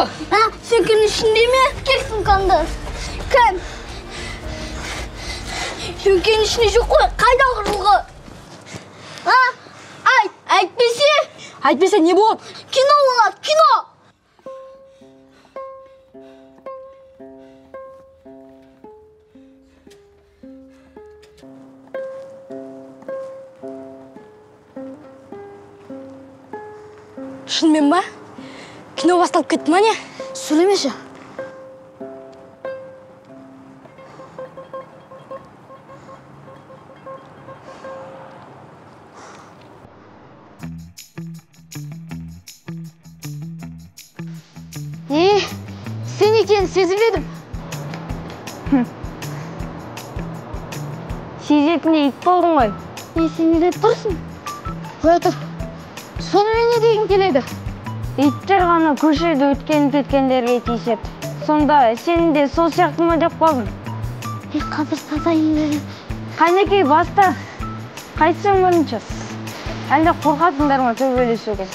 құрылғы. Сөмкенің ішінде ме? Кел сумкаңды. Кәм. Сөмкенің ішінде жоқ қой. Қайда құрылғы? Әйтпесе? Әйтпесе не болады? Кино болады, кино! Шынымен ба? Кино басталып кетті ма не? Сөйлемеші. Сен екенін сезіледім. Сезетіне ит болдың ғой. Сен не деп тұрсың? Қоя тұр. Сонымен не деген келеді? Иттер ғана көшеде өткен-кеткендерге тиіседі. Сонда сен де сол сияқты ма деп қалдың? Қазір тазайын. Қайнекей баста. Қайтсың бірінші? Әлде қорқатындар ма төбелесуге?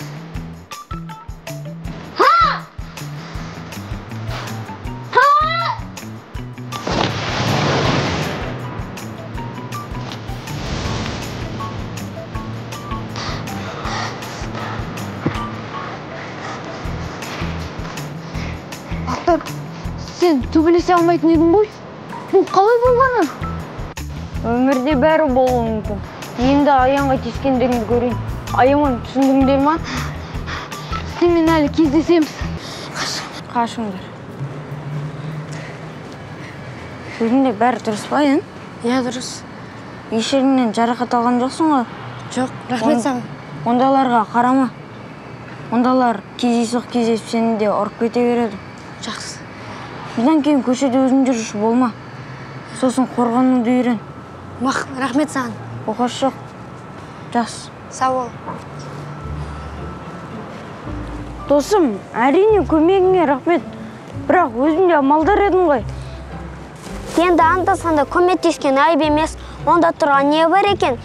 Сен төбелесе алмайтын едің ғой. Бұл қалай болғаны? Өмірде бәрі болуы мүмкін. Енді аяңға тескендеріңді көрейін. Аяңын түсіндіңдер ма? Сенмен әлі кездесеміз. Қашыңдар. Өзіңде бәрі дұрыс па, ең? Иә, дұрыс. Ешеріңнен жарақат алған жоқсың ғой? Жоқ, рахмет саған. Ондаларға қарама. Ондалар кездесіп сені де ұрып кете береді. Жақсы. Бұдан кейін көшеде өзің жүруші болма. Сосын қорғануды үйрен. Рахмет саған. Оқасы жоқ. Жас. Сау бол. Досым, әрине көмегіңе рахмет. Бірақ өзің де амалдар едің ғой. Енді анда-санда көмектескен айып емес. Онда тұрған не бар екен?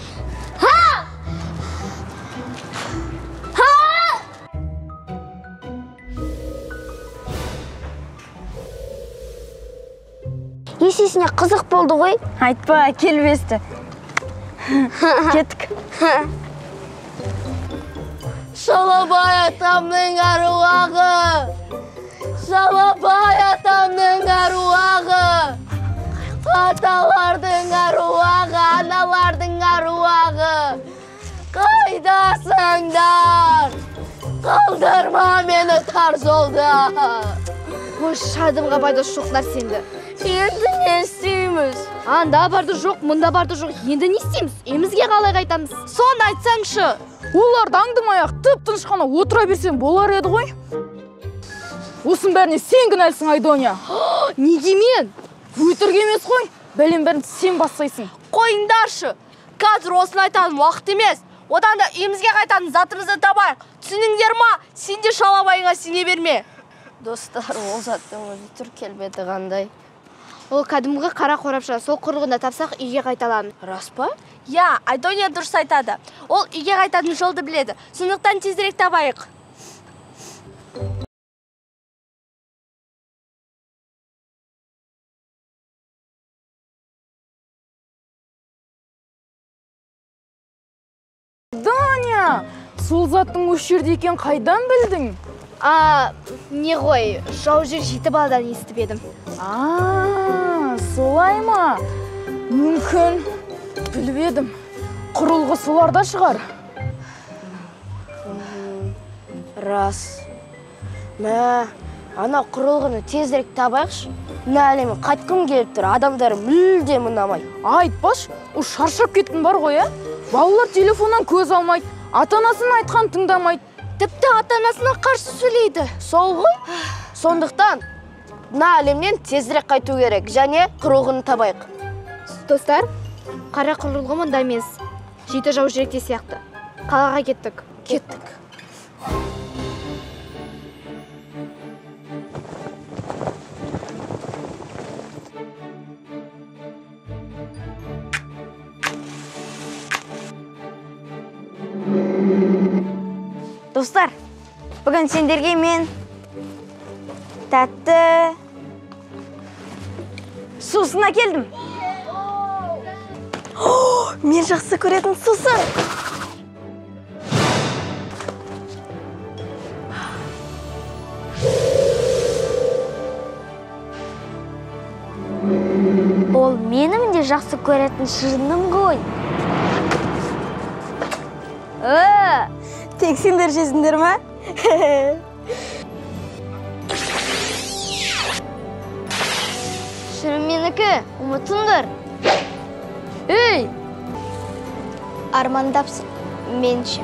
Есесіне қызық болды ғой. Айтпа, келбесті. Кеттік. Шалабай атамның аруағы! Шалабай атамның аруағы! Аталардың аруағы, аналардың аруағы! Қайдасыңдар? Қалдырма мені тар жолда! Қош, шадымға пайдасы жоқ нәрсенді. Енді не істейміз? Анда барды жоқ, мұнда барды жоқ. Енді не істейміз? Емізге қалай қайтамыз? Соны айтсаңшы. Оларды аңдымай-ақ тып-тыныш қана отыра берсең болар еді ғой. Осының бәріне сен кінәлісің, Айдония. Неге мен? Өтірік емес қой. Бәлем бәрін сен бастайсың. Қойыңдаршы. Қазір осыны айтатын уақыт емес. Одан да емізге қайтатын затымызды табайық. Түсініңдер ма? Сен де шалабайыңа сене берме. Достар, ол заттың өзі түр келбеті қандай. Ол кәдімгі қара қорапша, сол құрылғында тапсақ үйге қайталамын. Рас па? Я, Айдония дұрыс айтады. Ол үйге қайтатын жолды біледі. Сондықтан тезірек табайық. Айдония, сол заттың осы жерде екен қайдан білдің? Не ғой, жау жер жеті баладан естіп едім. Солай ма? Мүмкін. Біліп құрылғы соларда шығар. Рас. Мә, ана құрылғыны тезірек табайықшы. Мына әлемі қайтқым келіп тұр, адамдар мүлде мұнамай. Айтпаш, о шаршап кеттің бар ғой, Балалар телефоннан көз алмайды, ата-анасын айтқан тыңдамайды. Тіпті ата-анасына қарсы сөйлейді. Сол ғой? Сондықтан, мына әлемнен тезірек қайту керек, және құрылғыны табайық. Достар, қара құрылғы мұнда емес. Жеті жау жүректе сияқты. Қалаға кеттік. Кеттік. Достар, бүгін сендерге мен Тәтті. Сусын әкелдім. Мен жақсы көретін сусын. Ол менің де жақсы көретін шырыным ғой. Тек сендер жесіңдер ма? Шырым менікі, ұмытыңдар. Ей! Армандапсың, менше.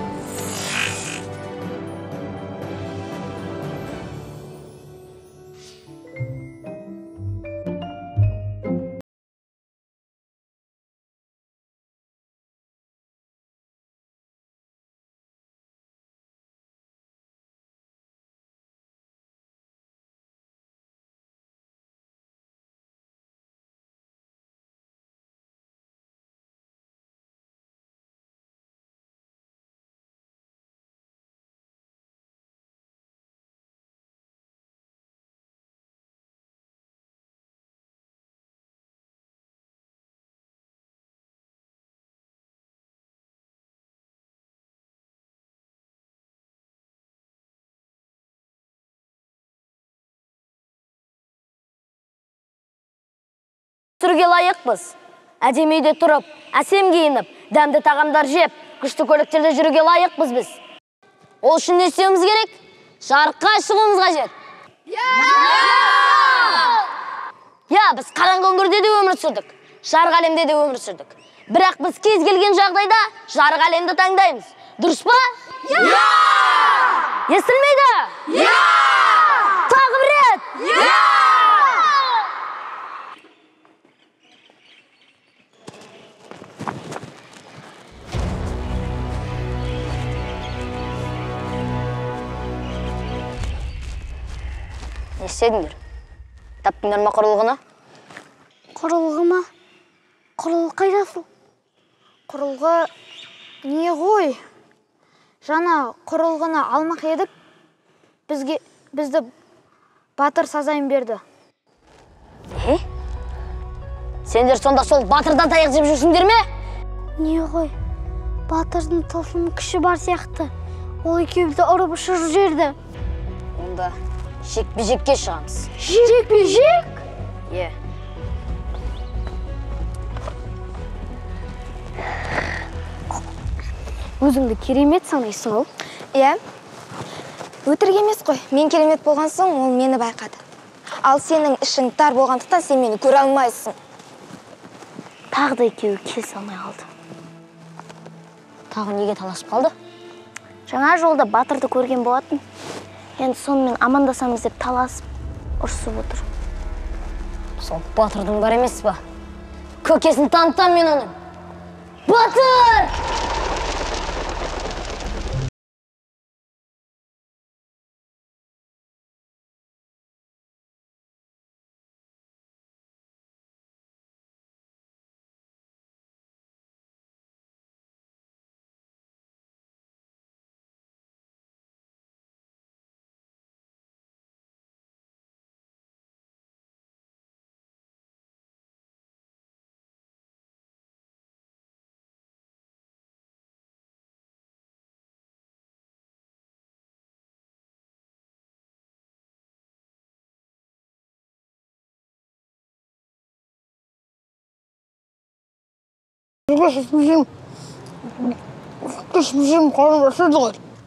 Түрге лайықпыз. Әдемейде тұрып, әсем киініп, дәмді тағамдар жеп, күшті көліктерде жүруге лайықпыз біз. Ол үшін не істеуіміз керек? Жарыққа шығуымыз қажет. Я, біз қараңғы өңірде де өмір сүрдік, жарық әлемде де өмір сүрдік. Бірақ біз кез келген жағдайда жарық әлемді таңдаймыз. Дұрыс па? Естілмейді? Тағы бір рет? Не істедіңдер? Таптыңдар ма құрылғыны? Құрылғы ма? Құрылғы қайдасың? Құрылғы не ғой? Жаңа құрылғыны алмақ едік, бізді батыр сазайын берді. Сендер сонда сол батырдан таяқ жеп жүрсіңдер ме? Не ғой? Батырдың тылсым күші бар сияқты. Ол екеуімізді ұрып ұшырып жіберді. Онда жекпе-жекке шығамыз. Жекпе-жек? Е. Өзіңді керемет санайсың ол? Е, өтірік емес қой. Мен керемет болған соң, ол мені байқады. Ал сенің ішің тар болғандықтан сен мені көре алмайсың. Тағы да екеуі келісе алмай қалды. Тағы неге таласып қалды? Жаңа жолда батырды көрген болатын. Енді сонымен амандасамыз деп таласып, ұрсып отыр. Сол батырдың бар емес па? Көкесін танытам мен оның. Батыр!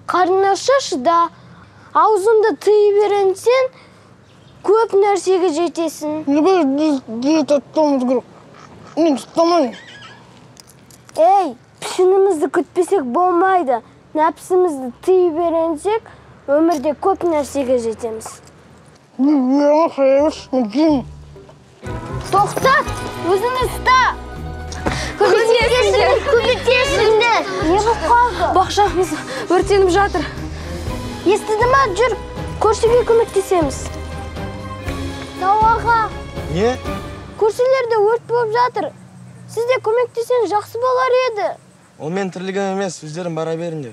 Қарның ашашы да, аузыңды тыйып беренсен, көп нәрсеге жетесің. Ей, пішінімізді күтпесек болмайды. Нәпсімізді тыйып беренсек, өмірде көп нәрсеге жетеміз. Тоқтат, өзің ұста. Көмектесіңдер. Не болып қалды? Бақшамыз өртеніп жатыр. Естіді ма? Жүр, көршіге көмектесеміз. Тауаға. Не? Көршілерде өрт болып жатыр. Сізде көмектесен жақсы болар еді. Ол мен тірлігім емес, өздерің бара беріңдер.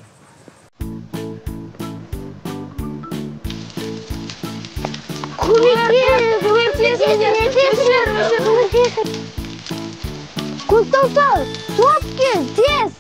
Көктаусар, суап кел, тез!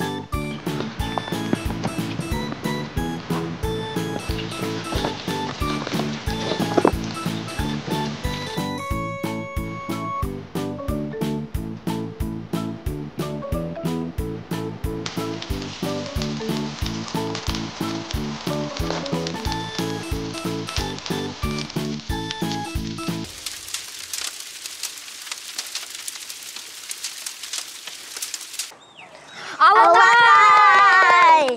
Алтай!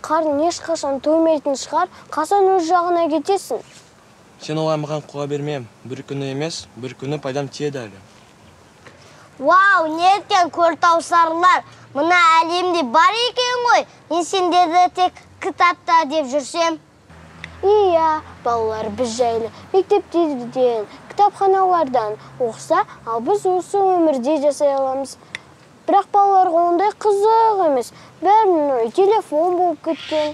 Қарын ешқашан тоймайтын шығар, қасан өз жағына кетесің? Сен олай маған қуа бермем. Бір күні емес, бір күні пайдам тиеді әлі. Вау, неткен Көлтаусарлар! Мына әлемде бар екен ғой. Мен сендерді тек кітапта деп жүрсем. Иә, балалар біз жайлы мектептерден, кітапханалардан оқса, ал біз осы өмірде жасай аламыз. Бірақ балаларға ондай қызық емес. Бәрінің телефон болып кеткен.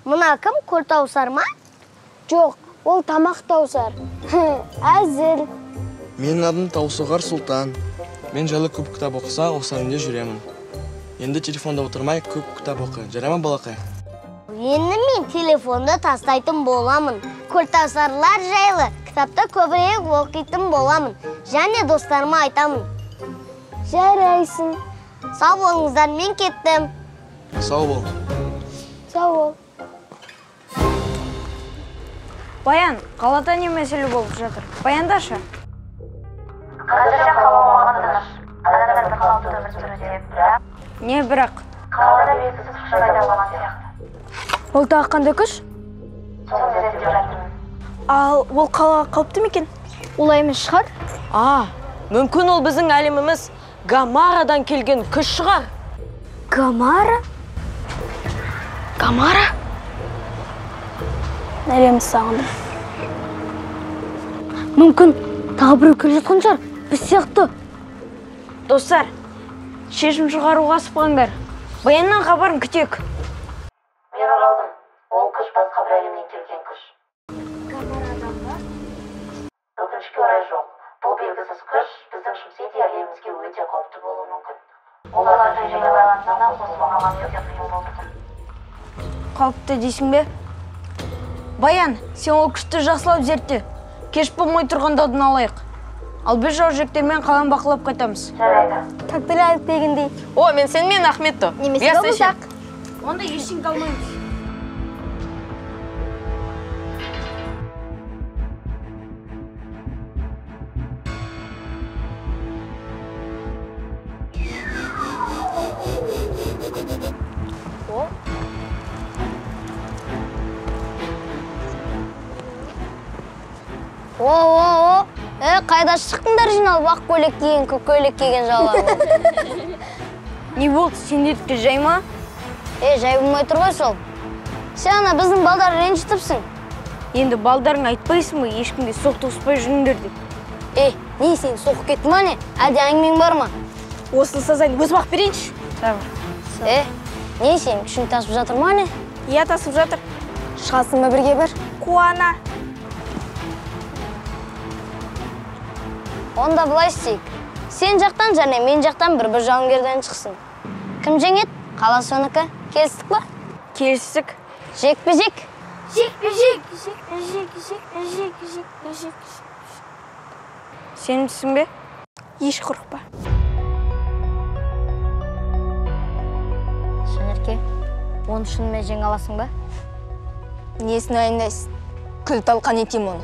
Мына кім, Көлтаусар ма? Жоқ, ол Тамақтаусар. Әзіл. Менің адым Таусоғар Сұлтан. Мен жайлы көп кітап оқыса, осы әлемде жүремін. Енді телефонда отырмай көп кітап оқы. Жарай ма, балақай? Енді мен телефонды тастайтын боламын. Көлтаусарлар жайлы кітапта көбірек оқитын боламын. Және достарыма айтамын. Жарайсың. Сау болыңыздар, мен кеттім. Сау бол. Сау бол. Баян, қалада не мәселе болып жатыр? Баяндашы. Қазірше қалауымаған тыныш. Адамдарды қалыпты өмір сүруде, бірақ Не бірақ? қалада белгісіз күш пайда болған сияқты. Ол тағы қандай күш? Соны зерттеп жатырмын. Ал ол қалаға қауіпті ме екен? Олай емес шығар? Мүмкін ол біздің әлеміміз Гамарадан келген күш шығар. Гамара? Гамара? Әлеміз сағындым. Мүмкін тағы біреу келе жатқан шығар. Біз сияқты. Достар, шешім шығаруға асықпаңдар. Баяннан хабарын күтек. Мен оралдым. Ол күш басқа бір әлемнен келген күш. Өкінішке орай жоқ. Бұл белгісіз күш біздің Шымсети әлемімізге өте қауіпті болуы мүмкін. Оларға жүйеге байланысында қосылмаған өте қиын болды. Қауіпті дейсің бе? Баян, сен ол күшті жақсылап зертте. Кеш болмай тұрғанда алдын алайық. Ал біз жаужектермен қаланы бақылап қайтамыз. Жарайды. Коктейль алып дегендей. О, мен сенмен Ахметті. Немесе болсақ. Онда ештеңе қалмаймыз. О, қайда шықтыңдар жиналып, ақ көйлек киген, көк көйлек киген жалау. Не болды, сендердікі жай ма? Жай болмай тұр ғой сол. Сен ана біздің балдар ренжітіпсің. Енді балдарың айтпайсың ба, ешкімге соқтығыспай жүріңдер деп. Не сен соқып кетті ма не? Әлде әңгімең бар ма? Осыны сазайын өз бақ берейінші. Сабыр. Не сен күшін тасып жатыр ма не? Иә, тасып жатыр. Шығасың ба бірге бір? Қуана. Онда былай істейік. Сен жақтан және мен жақтан бір жауынгерден шықсын. Кім жеңет? Қала соныкі. Келістік па? Келістік. Жекпе-жек. Сенімсің бе? Еш қорықпа. Шынерке, оны шынымен жеңе аласың ба? Несін айындайсың? Күл талқан етем оны.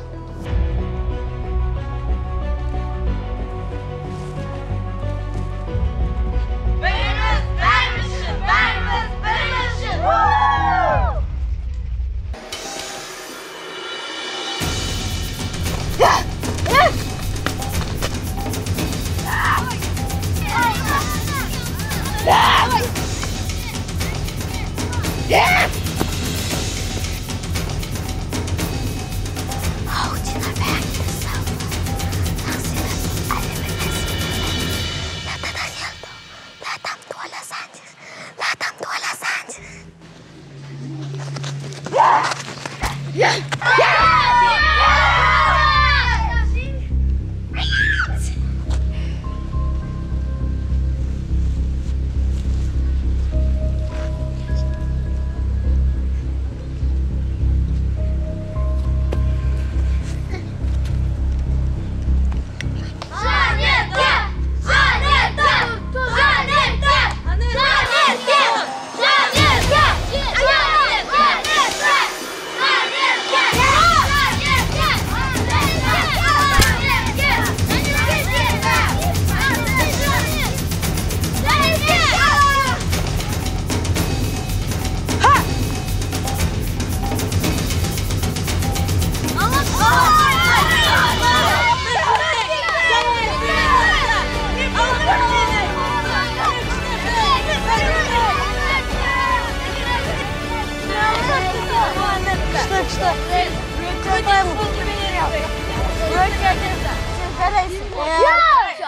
жарайсың.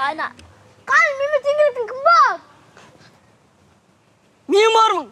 Ана. Қане, мені теңгелетін кім бар? Мен бармын.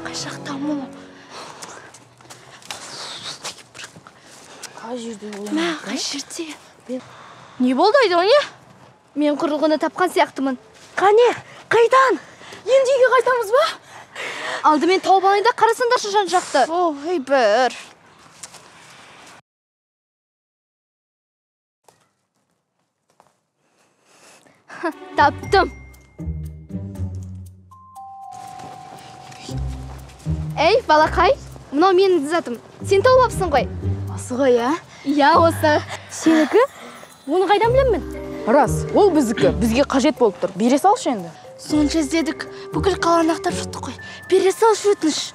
Қай жақтан мұны? Қай жерде? Не болды Айдоне? Мен құрылғыны тапқан сияқтымын. Қане, қайдан? Енді үйге қайтамыз ба? Алдымен тауып алайын да қарасаңдаршы жан жақты. Ой, бір. Таптым. Ей, балақай, мынау менің затым. Сен тауып алыпсың ғой. Осы ғой, ә? Иә, осы. Сенікі? Оны қайдан білемін? Рас, ол біздікі. Бізге қажет болып тұр. Бере салшы енді. Сонша іздедік. Бүкіл қаланы ақтап шықтық қой. Бере салшы өтініш.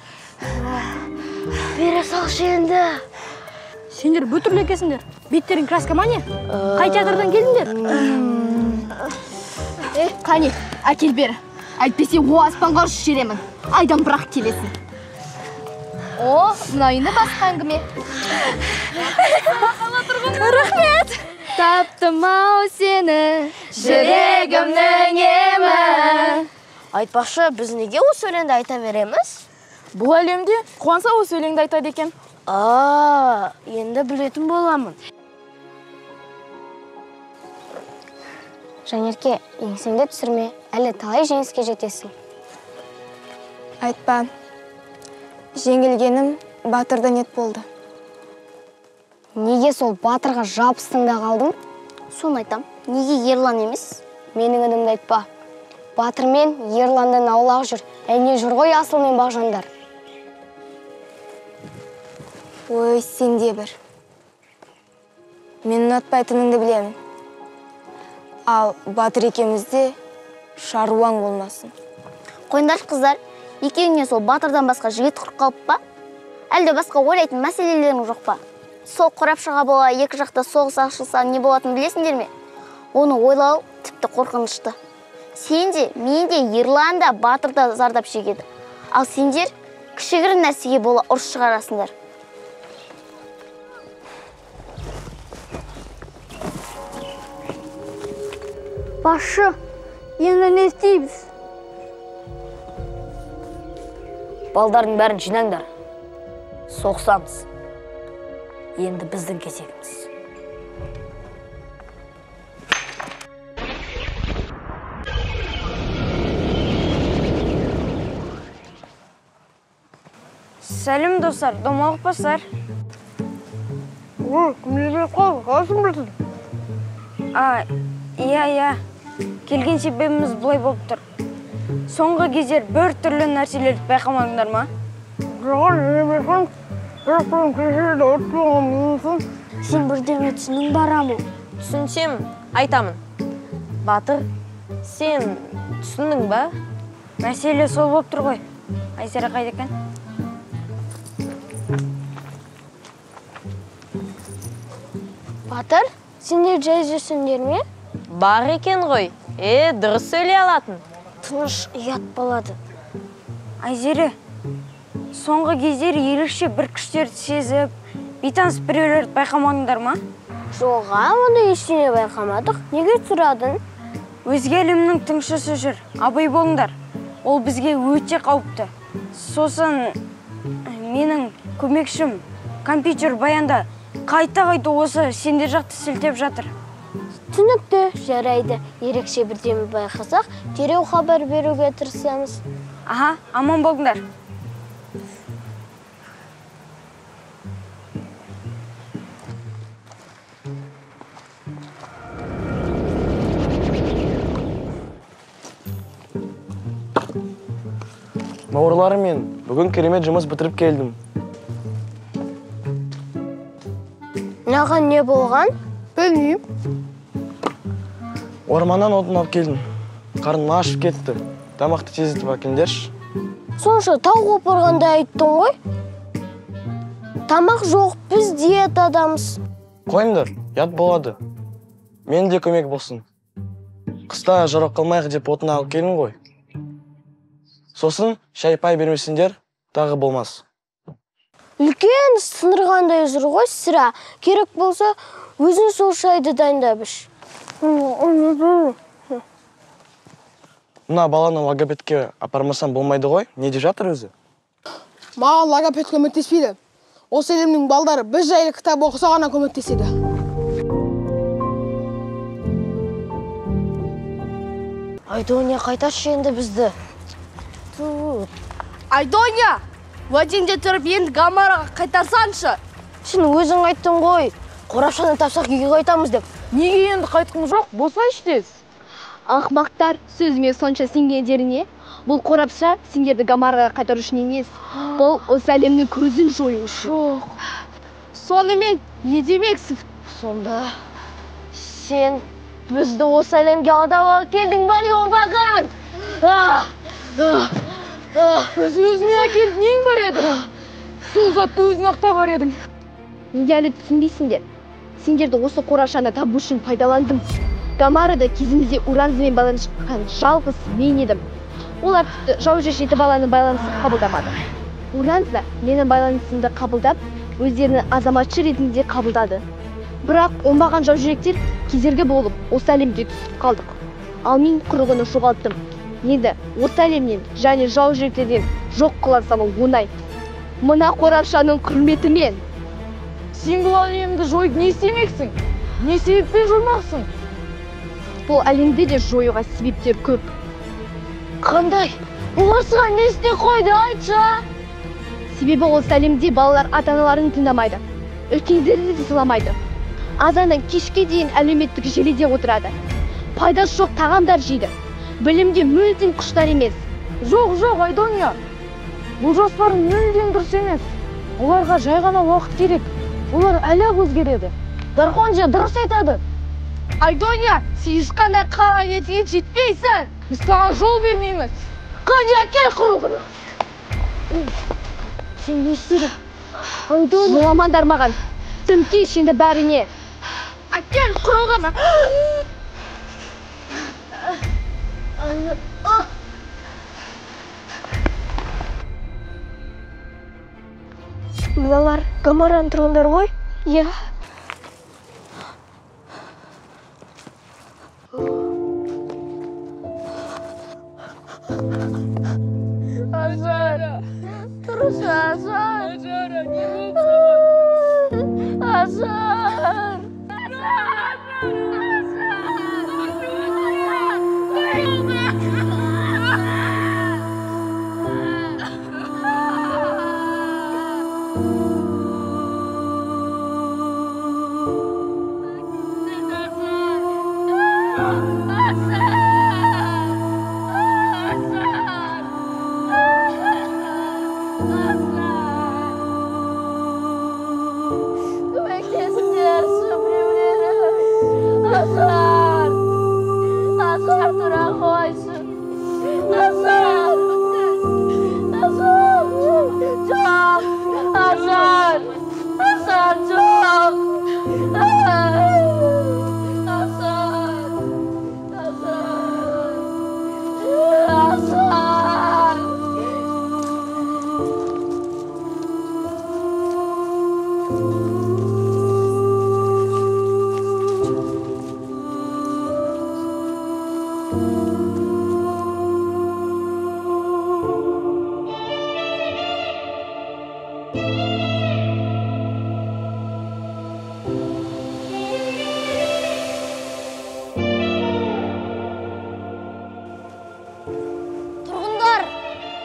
Бере салшы енді. Сендер бүтірлі екесіңдер. Беттерің краска ма не? Қай театрдан келдіңдер? Қане, әкел бері. Әйтпесе о аспанға ұшып жеремін. Айдан бірақ келесің. О, мынау енді басқа әңгіме. Рахмет. Таптым-ау сені, жүрегімнің емі. Айтпақшы, біз неге осы өлеңді айта береміз? Бұл әлемде қуанса осы өлеңді айтады екен. Енді білетін боламын. Жанерке, еңсеңді түсірме, әлі талай жеңіске жетесің. Айтпа. Жеңілгенім батырдан ет болды. Неге сол батырға жабыстың да қалдың? Соны айтам. Неге Ерлан емес? Менің інімді айтпа. Батыр мен Ерландан аулақ жүр. Әне жүр ғой асыл мен бағжандар. Ой, сен де бір. Мен ұнатпайтыныңды білемін. Ал батыр екемізде шаруаң болмасын. Қойындаршы қыздар, екеуіңнен сол батырдан басқа жігіт құрып қалып па? Әлде басқа ойлайтын мәселелерің жоқ па? Сол қорапшаға бола екі жақта соғыс ашылса не болатынын білесіңдер ме? Оны ойлау тіпті қорқынышты. Сен де, мен де, Ерлан да, батыр да зардап шегеді. Ал сендер кішігірім нәрсеге бола ұрыс шығарасыңдар. Басшы, енді не істейміз? Балдардың бәрін жинаңдар. Соқсамыз. Енді біздің кезегіміз. Сәлем достар, домалық бастар. Кімдер қол, қалсын білсін? Иә. Келген себебіміз бұлай болып тұр. Соңғы кездер бір түрлі нәрселерді байқамадыңдар ма? Сен бірдеңе түсінің бара ма? Түсінсем, айтамын. Батыр, сен түсіндің ба? Мәселе сол болып тұр ғой. Айсара қайда екен? Батыр, сендер жай жүрсіңдер ме? Бар екен ғой. Дұрыс сөйлей алатын. Тыныш ұят болады. Айзере, соңғы кездер ерекше бір күштерді сезіп, бейтаныс біреулерді байқамадыңдар ма? Жоға, оны ештеңе байқамадық. Неге сұрадың? Өзге әлемнің тыңшысы жүр. Абай болыңдар. Ол бізге өте қауіпті. Сосын менің көмекшім компьютер баянда қайта-қайта осы сендер жақты сілтеп жатыр. Түсінікті, жарайды. Ерекше бірдеме байқасақ, дереу хабар беруге тырысамыз. Аха, аман болыңдар. Бауырларым мен, бүгін керемет жұмыс бітіріп келдім. Наған не болған? Білмеймін. Орманнан отын алып келдім. Қарным ашып кетті. Тамақты тездетіп әкеліңдерші. Сонша тау қопырғанда айттың ғой? Тамақ жоқ, біз диетадамыз. Қойыңдар, ят болады. Мен де көмек болсын. Қыста жарық қалмайық деп отын алып келін ғой. Сосын шай-пай бермесіндер, тағы болмас. Үлкен сындырғандай жүр ғой, сірә. Керек болса, өзің сол шайды дайындап іш. Мына баланы логопедке апармасам болмайды ғой, не деп жатыр өзі? Маған логопед көмектеспейді. Осы әлемнің балдары біз жайлы кітап оқыса ғана көмектеседі. Айдония қайташы енді бізді. Айдония, уәдеңде тұрып енді Гамараға қайтарсаншы. Сен өзің айттың ғой, қорапшаны тапсақ үйге қайтамыз деп. Неге енді қайтқым жоқ, босайшы тез. Ақмақтар сөзіме сонша сенгендеріне, бұл қорапша сендерді Гамараға қайтару үшін емес, бұл осы әлемнің көзін жою үшін. Сонымен не демексің? Сонда сен бізді осы әлемге алдап алып келдің бе, обаған? Өзіне әкеліп нең бар еді? Сол затты өзің ақта бар едің. Неге әлі түсінбейсіңдер? Сендерді осы қорапшаны табу үшін пайдаландым. Гамарада кезімізде Уранзамен байланысқан жалғыз мен едім. Олар жау жеті баланың байланысын қабылдамады. Уранза менің байланысымды қабылдап, өздерінің азаматшы ретінде қабылдады. Бірақ оңбаған жау жүректер кедергі болып, осы әлемде түсіп қалдық. Ал мен құрығыны жоғалттым. Енді осы әлемнен және жау жүректерден жоқ қыла салу оңай. Мына қорапшаның құрметімен. Сен бұл әлемді жойып не істемексің? Не себеппен жоймақсың? Бұл әлемде де жоюға себептер көп. Қандай? Олар саған не істей қойды, айтшы? Себебі осы әлемде балалар ата-аналарын тыңдамайды. Үлкендерді де сыйламайды. Азаннан кешке дейін әлеуметтік желіде отырады. Пайдасы жоқ тағамдар жейді. Білімге мүлдем құштар емес. Жоқ, Айдония. Бұл жоспарың мүлдем дұрыс емес. Оларға жай ғана уақыт керек. Олар әлі-ақ өзгереді. Дархонжа дұрыс айтады. Айдония, сен ешқандай қағанетіге жетпейсің. Біз саған жол бермейміз. Қане әкел құрығыны. Сен не істедің? Айдония. Жоламандар маған. Түмке ішінде бәріне. Әкел құрығыны. Мыналар Гамараның тұрғындар ғой? Иә. Азара, тұрыс Азар. Азара, не болды? Азар. Azar тұра қойсын. Azar.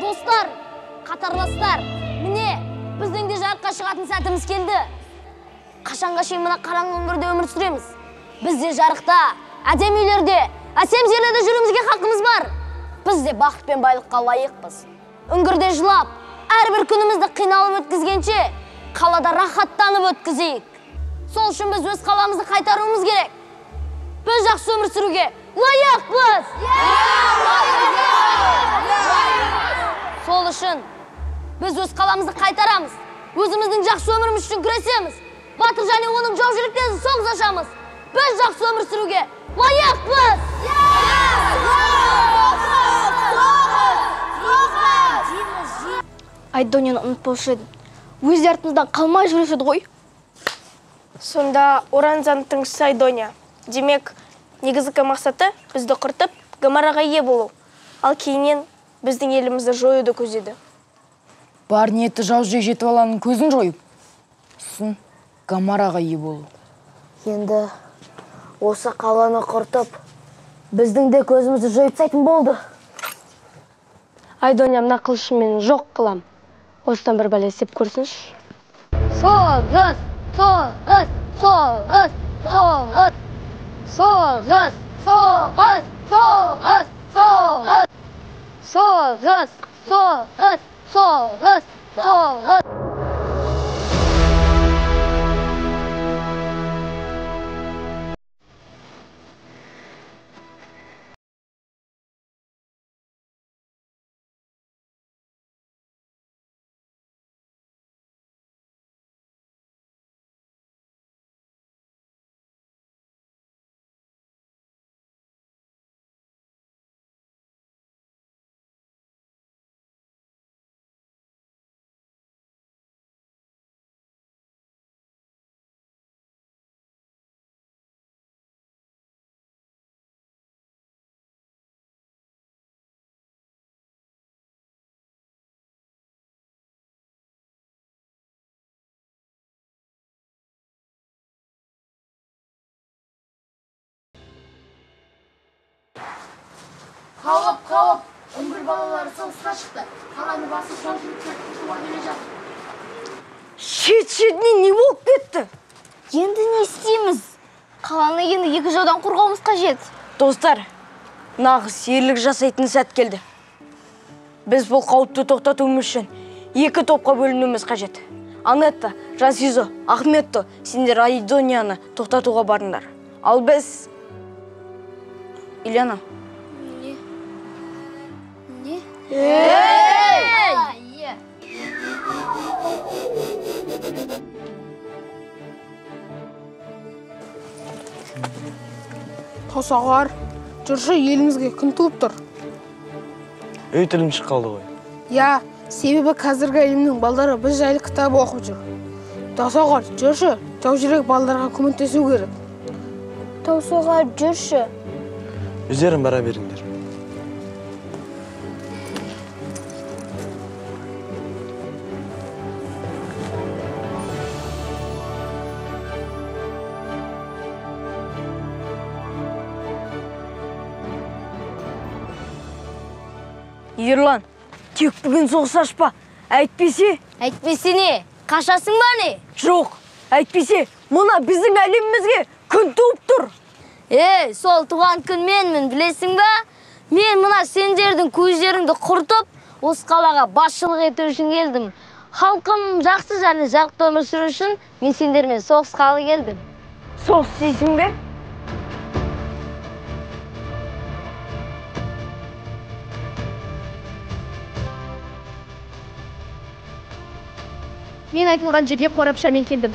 Достар, қатарластар, міне, біздің де жарыққа шығатын сәтіміз келді. Қашанға шейін мына қараңғы өмірде өмір сүреміз. Біз де жарықта, әдемі үйлерде, әсем жерлерде жүруімізге хақымыз бар. Біз де бақыт пен байлыққа лайықпыз. үңгірде жылап, әрбір күнімізді қиналып өткізгенше, қалада рахаттанып өткізейік. Сол үшін біз өз қаламызды қайтаруымыз керек. Біз жақсы өмір сүруге лайықпыз. Сол үшін біз өз қаламызды қайтарамыз. Өзіміздің жақсы өміріміз үшін күресеміз. Батыр және оның жаужүректен соғыс ашамыз. Біз жақсы өмір сүруге лайықпыз. Айдонияны ұмытпаушы едім. Өз артымыздан қалмай жүрушеді ғой. Сонда Оранзанттың Айдония. Демек, негізгі мақсаты бізді құртып, Гамараға ие болу. Ал кейіннен біздің елімізді жоюды көздеді. Бар ниеті жаужүрек жетіп аланың көзін жойып, сосын Гамараға ие болу. Енді осы қаланы құртып, біздің де көзімізді жойып тастайтын болды. Айдония мына қылышымен жоқ қылам. Осыдан бір бәле істеп көрсінші. Соғыс! Соғыс! Соғыс! Соғыс! Соғыс! Соғыс! Соғыс! Соғыс! Соғыс! Соғыс! Соғыс! Соғыс! Қалып, үңгір балалары соғысқа шықты. Қаланы басып жаужүректер құтуға келе жатыр. Шет-шетіне не болып кетті? Енді не істейміз? Қаланы енді екі жаудан қорғауымыз қажет. Достар, нағыз ерлік жасайтын сәт келді. Біз бұл қауіпті тоқтатуымыз үшін екі топқа бөлінуіміз қажет. Анетта, Жансизо, Ахметто, сендер Айдонияны тоқтатуға барыңдар. Ал біз... Ильяна. Тосағар, жүрші елімізге күн туып тұр. Үй тілім шыққалды ғой. Я, себебі қазіргі әлемнің балдары біз жайлы кітап оқып жүр. Тосағар, жүрші, жаужүрек балдарға көмектесу керек. Таусоғар, жүрші. Өздерің бара беріңдер. Ерлан, тек бүгін соғыс ашпа. Әйтпесе... Әйтпесе не? Қашасың ба не? Жоқ, әйтпесе, мұна біздің әлемімізге күн туып тұр. Сол туған күн менмін, білесің ба? Мен мұна сендердің көздеріңді құртып, осы қалаға басшылық ету үшін келдім. Халқым жақсы және жарықты өмір сүру үшін мен сендермен соғысқалы келдім. Соғыс дейсің бе? Мен айтылған жерге қорапшамен келдім.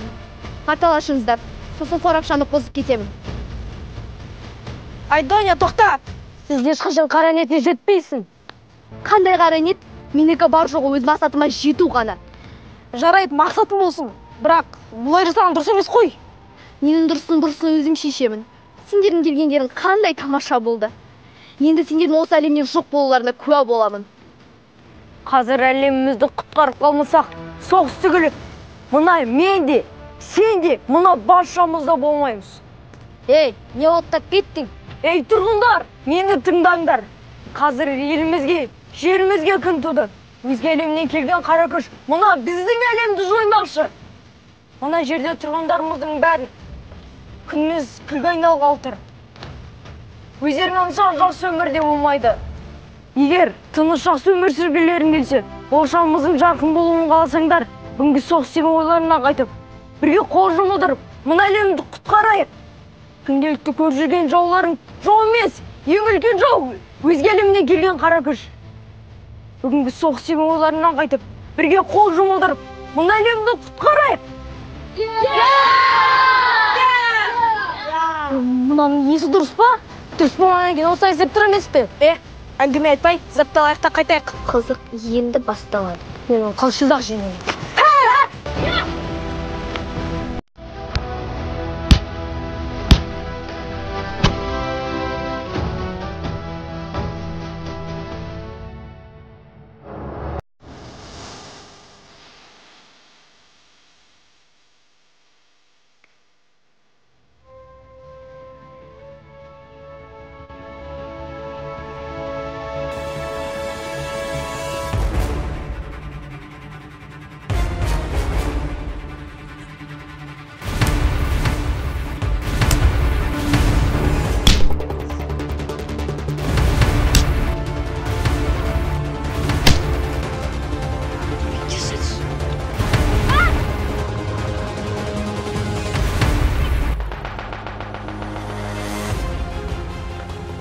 Аталашыңыздар, сосын қорапшаны қосып кетемін. Айдония, тоқта! Сіз ешқашан қара ниетіне жетпейсің. Қандай қара ниет? Менікі бар жоғы өз мақсатыма жету ғана. Жарайды, мақсатым болсын. Бірақ, бұлай жасаған дұрыс емес қой. Ненің дұрысын өзім шешемін. Сендердің келгендерің қандай тамаша болды. Енді сендердің осы әлемнен жоқ болуларына куә боламын. Қазір әлемімізді құтқарып қалмасақ, соғыс түгілі. Мұна мен де, сен де, мұна баршамызда болмаймыз. Не оттап кеттің? Тұрғындар, мені тыңдаңдар. Қазір елімізге, жерімізге күн туды. Өзге әлемнен келген қара күш, мұна біздің әлемді жоймақшы. Мұна жерде тұрғындарымыздың бәрі күніміз күлге айналғалы тұр. Өздерің аңса жақсы өмірде болмайды. егер тыныш жақсы өмір сүргілерің келсе, болашағымыздың жарқын болуын қаласаңдар, бүгінгі соғыс сенің ойларына қайтып, бірге қол жұмылдырып, мына әлемді құтқарайық. Күнделікті көріп жүрген жауларың жау емес, ең үлкен жау, өзге әлемнен келген қара күш. Бүгінгі соғыс сенің ойларына қайтып, бірге қол жұмылдырып, мына әлемді құтқарайық. Мынаның несі дұрыс па? Дұрыс болғаннан кейін осылай істеп тұр емес пе? Әңгіме айтпай, затталайық та қайтайық. Қызық енді басталады. Мен оны қалшылдақ жеңемін.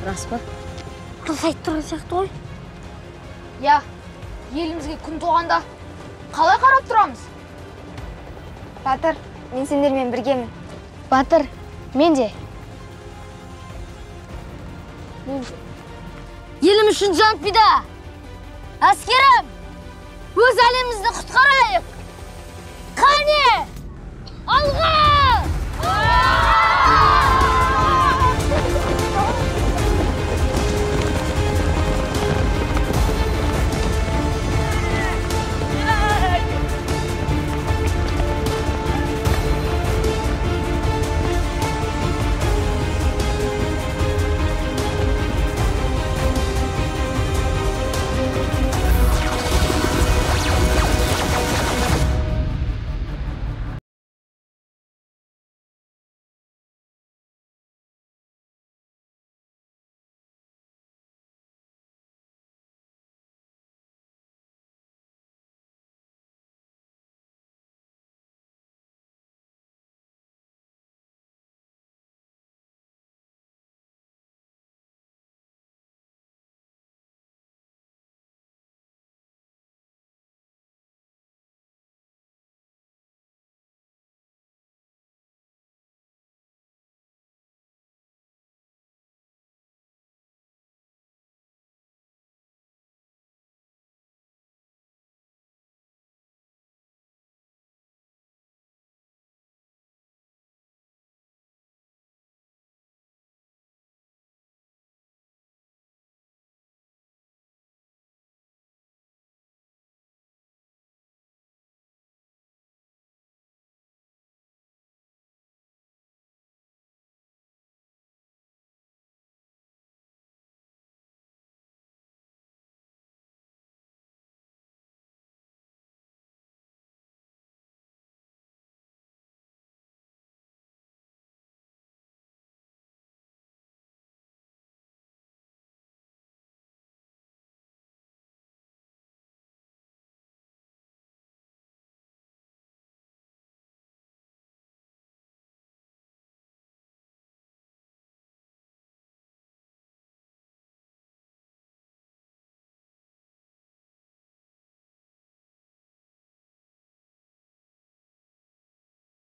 Рас па? Рас айтып тұрған сияқты ғой. Я, елімізге күн туғанда қалай қарап тұрамыз? Батыр, мен сендермен біргемін. Батыр, мен де. Елім үшін жан пида. Әскерім, өз әлемімізді құтқарайық. Қане! Алға!